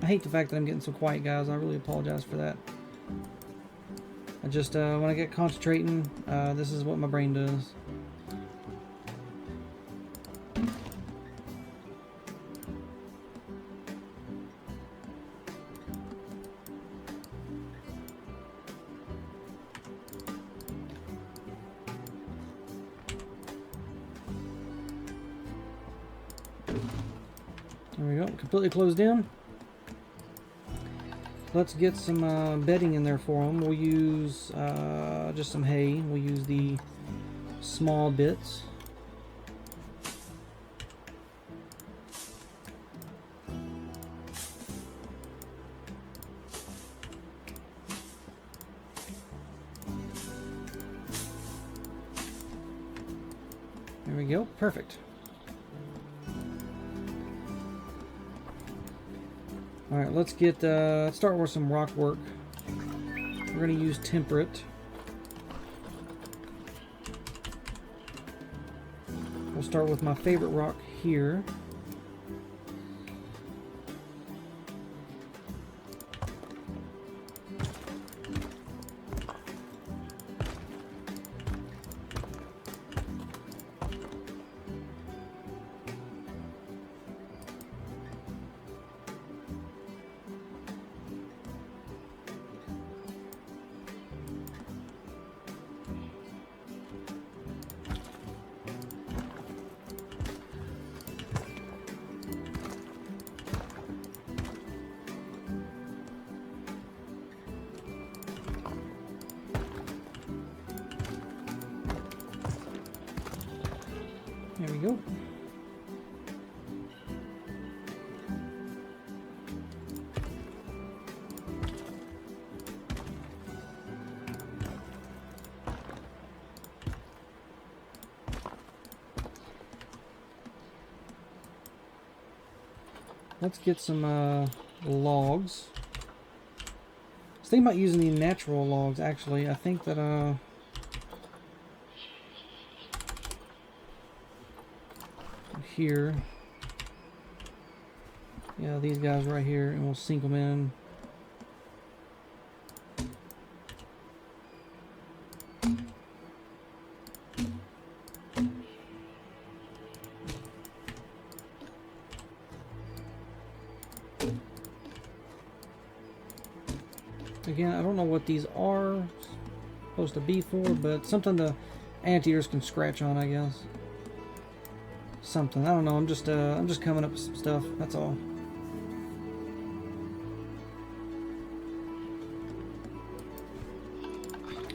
I hate the fact that I'm getting so quiet, guys. I really apologize for that. I just, when I get concentrating, this is what my brain does. There we go, completely closed in. Let's get some bedding in there for them. We'll use just some hay. We'll use the small bits. There we go, perfect. Alright, let's get start with some rock work. We're going to use temperate. We'll start with my favorite rock here. There we go. Let's get some logs. I was thinking about using the natural logs, actually. I think that here, yeah, these guys right here, and we'll sink them in. Again, I don't know what these are supposed to be for, but something the anteaters can scratch on, I guess. Something, I don't know. I'm just coming up with some stuff. That's all.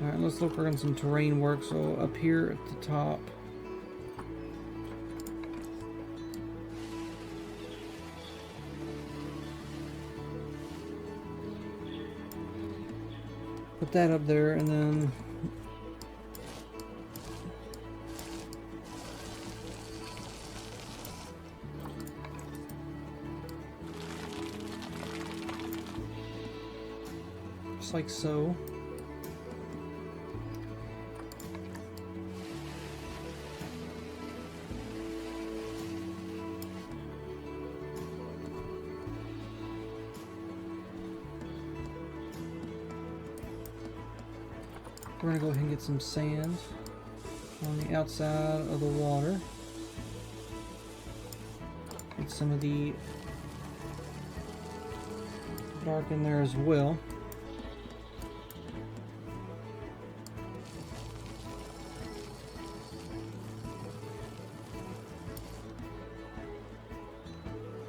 All right, let's look for some terrain work. So up here at the top. Put that up there, and then just like so. We're going to go ahead and get some sand on the outside of the water. Get some of the dark in there as well.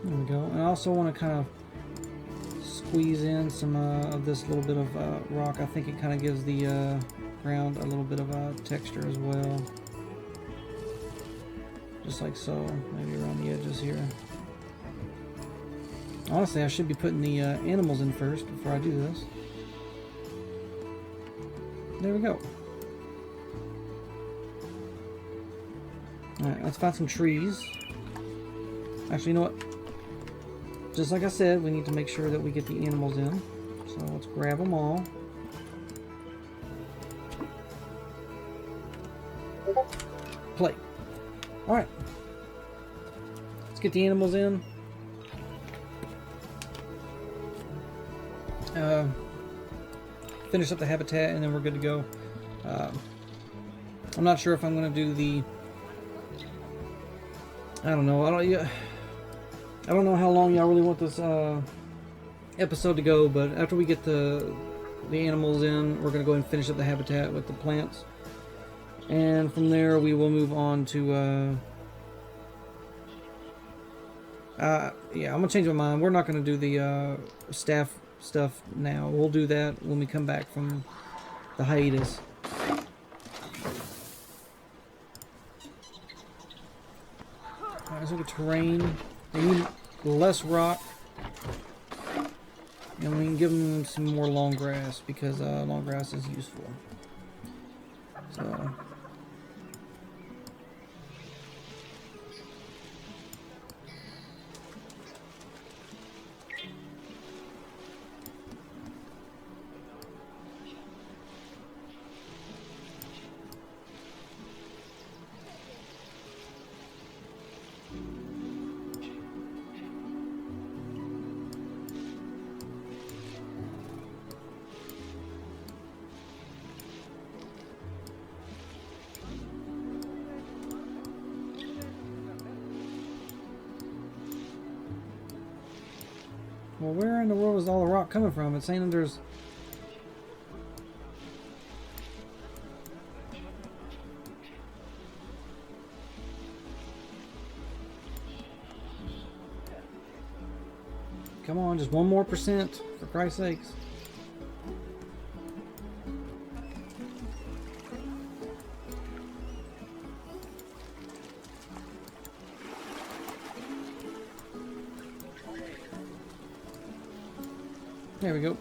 There we go. And I also want to kind of squeeze in some of this little bit of rock. I think it kind of gives the ground a little bit of texture as well. just like so, maybe around the edges here. Honestly, I should be putting the animals in first before I do this. There we go. Alright, let's find some trees. Actually, you know what? Just like I said, we need to make sure that we get the animals in. So let's grab them all. Play. Alright. Let's get the animals in. Finish up the habitat and then we're good to go. I'm not sure if I'm going to do the... I don't know. I don't know how long y'all really want this episode to go, but after we get the animals in, we're going to go ahead and finish up the habitat with the plants. And from there we will move on to yeah, I'm gonna change my mind. We're not gonna do the staff stuff now. We'll do that when we come back from the hiatus. Alright, let's look at terrain. They need less rock, and we can give them some more long grass because long grass is useful. So well, where in the world is all the rock coming from? It's saying that there's... Come on, just 1 more %, for Christ's sakes. There we go.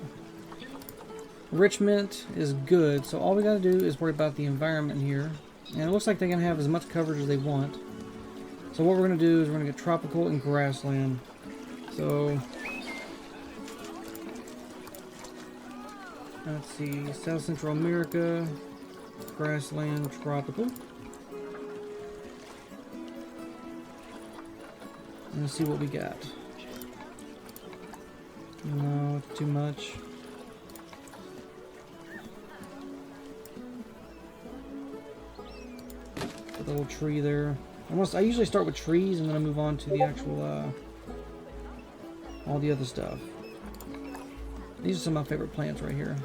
Enrichment is good, so all we gotta do is worry about the environment here. And it looks like they're gonna have as much coverage as they want. So what we're gonna do is we're gonna get tropical and grassland. So let's see, South Central America, grassland, tropical. Let's see what we got. No, too much. Put the little tree there. I usually start with trees and then I move on to the actual, all the other stuff. These are some of my favorite plants right here.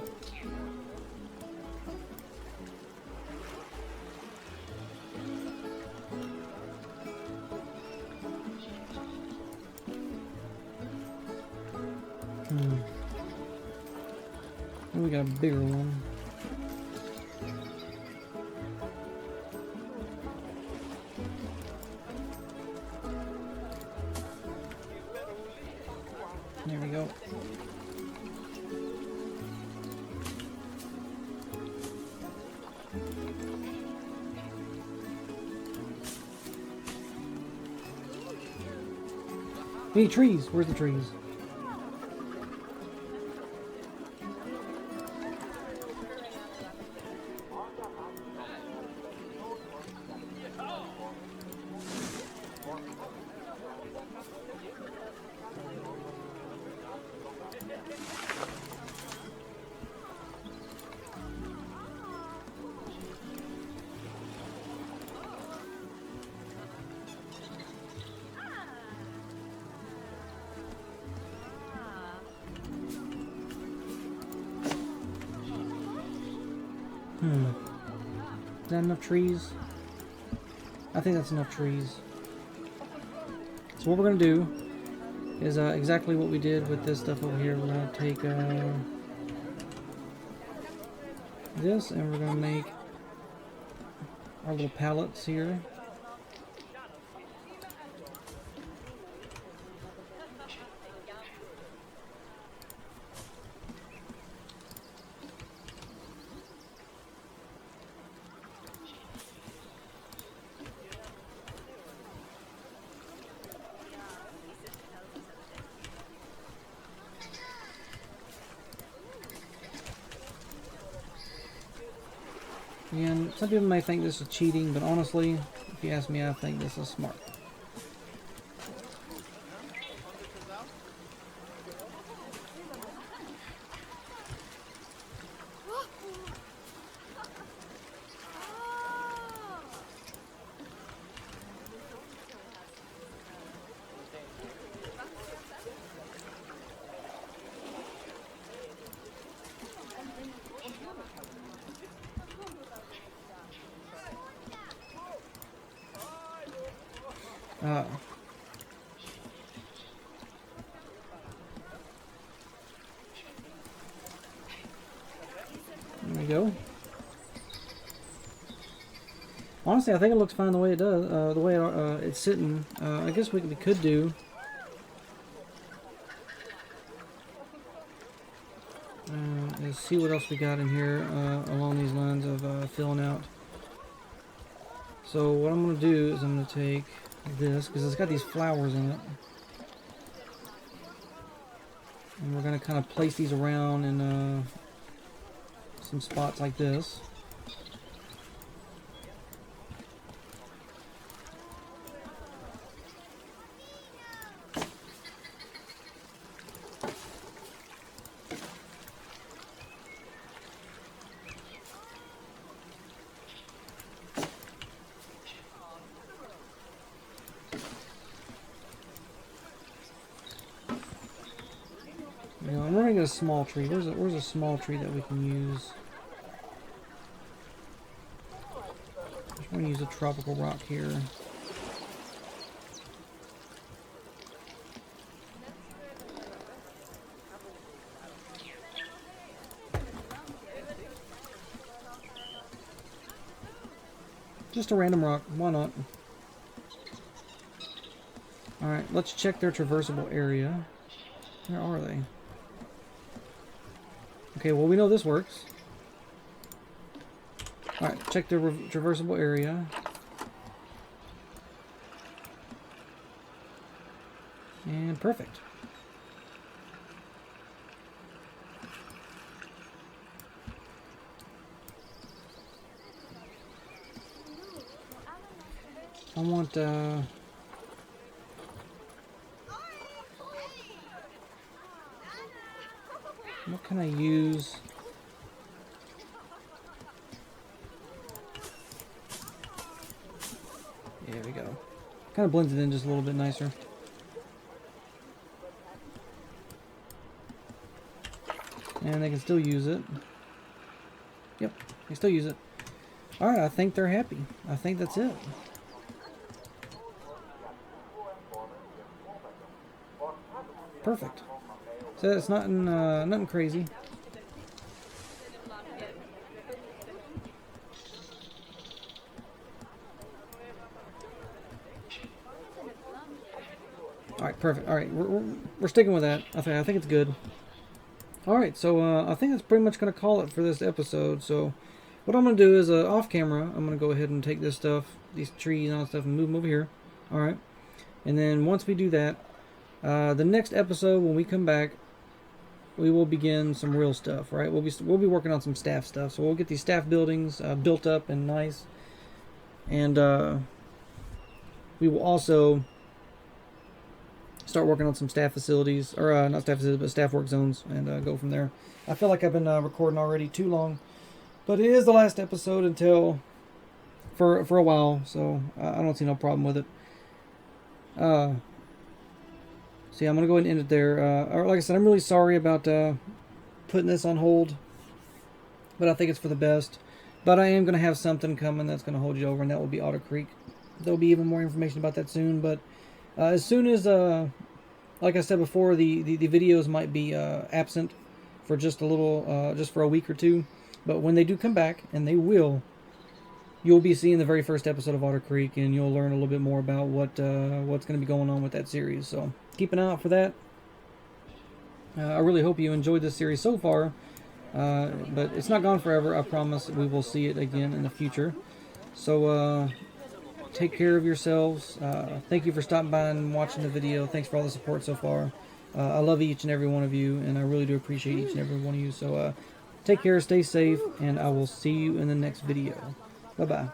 And we got a bigger one. There we go. We need trees. Where's the trees? Is that enough trees? I think that's enough trees. So what we're going to do is exactly what we did with this stuff over here. We're going to take this and we're going to make our little pallets here. Again, some people may think this is cheating, but honestly, if you ask me, I think this is smart. There we go. Honestly, I think it looks fine the way it does, the way it's sitting. I guess what we could do is see what else we got in here along these lines of filling out. So what I'm going to do is I'm going to take this, because it's got these flowers in it. And we're going to kind of place these around in some spots like this. You know, I'm running a small tree. Where's a small tree that we can use? I'm going to use a tropical rock here. Just a random rock. Why not? Alright, let's check their traversable area. Where are they? Okay, well, we know this works. Alright, check the traversable area. And perfect. I want, what can I use? There we go. Kind of blends it in just a little bit nicer. And they can still use it. Yep, they still use it. Alright, I think they're happy. I think that's it. Perfect. So it's nothing crazy. Alright, perfect. Alright, we're sticking with that. I think it's good. Alright, so I think that's pretty much going to call it for this episode. So what I'm going to do is off camera, I'm going to go ahead and take this stuff, these trees and all that stuff, and move them over here. Alright. And then once we do that, the next episode, when we come back, we will begin some real stuff, right? We'll be working on some staff stuff. So we'll get these staff buildings built up and nice. And we will also start working on some staff facilities, or not staff facilities, but staff work zones, and go from there. I feel like I've been recording already too long, but it is the last episode until for a while, so I don't see no problem with it. So yeah, I'm going to go ahead and end it there. Like I said, I'm really sorry about putting this on hold, but I think it's for the best. But I am going to have something coming that's going to hold you over, and that will be Otter Creek. There'll be even more information about that soon, but as soon as, like I said before, the videos might be absent for just a little, just for a week or two. But when they do come back, and they will, you'll be seeing the very first episode of Otter Creek, and you'll learn a little bit more about what's going to be going on with that series. So keep an eye out for that. I really hope you enjoyed this series so far, but it's not gone forever. I promise we will see it again in the future. So take care of yourselves. Thank you for stopping by and watching the video. Thanks for all the support so far. I love each and every one of you, and I really do appreciate each and every one of you. So Take care, stay safe, and I will see you in the next video. Bye-bye.